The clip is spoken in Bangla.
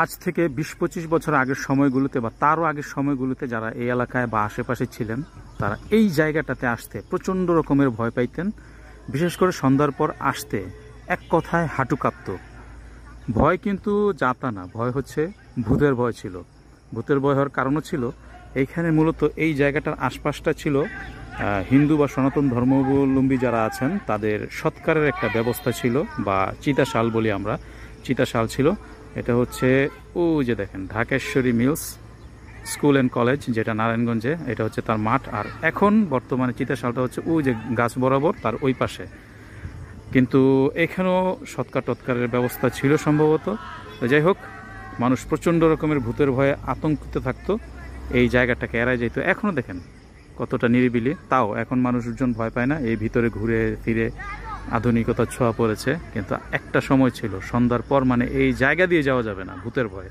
আজ থেকে ২০-২৫ বছর আগের সময়গুলোতে বা তারও আগের সময়গুলোতে যারা এই এলাকায় বা আশেপাশে ছিলেন তারা এই জায়গাটাতে আসতে প্রচণ্ড রকমের ভয় পাইতেন। বিশেষ করে সন্ধ্যার পর আসতে এক কথায় হাঁটু কাঁপত। ভয় কিন্তু যাতা না, ভয় হচ্ছে ভূতের ভয় ছিল। ভূতের ভয় হওয়ার কারণও ছিল এইখানে মূলত এই জায়গাটার আশপাশটা ছিল হিন্দু বা সনাতন ধর্মাবলম্বী যারা আছেন তাদের সৎকারের একটা ব্যবস্থা ছিল, বা চিতাশাল বলি আমরা, চিতাশাল ছিল। এটা হচ্ছে যে দেখেন Dhakeshwari mills school and college, যেটা নারায়ণগঞ্জে, এটা হচ্ছে তার মাঠ। আর এখন বর্তমানে চিতাশালটা হচ্ছে যে গাছ বরাবর তার ওই পাশে। কিন্তু এখানেও সৎকার টৎকারের ব্যবস্থা ছিল সম্ভবত। যাই হোক, মানুষ প্রচণ্ড রকমের ভূতের ভয়ে আতঙ্কিত থাকতো, এই জায়গাটাকে এড়ায় যেত। এখনও দেখেন কতটা নিরিবিলি, তাও এখন মানুষজন ভয় পায় না। এই ভিতরে ঘুরে ফিরে আধুনিকতার ছোঁয়া পড়েছে, কিন্তু একটা সময় ছিল সন্ধ্যার পর মানে এই জায়গা দিয়ে যাওয়া যাবে না, ভূতের ভয়ে।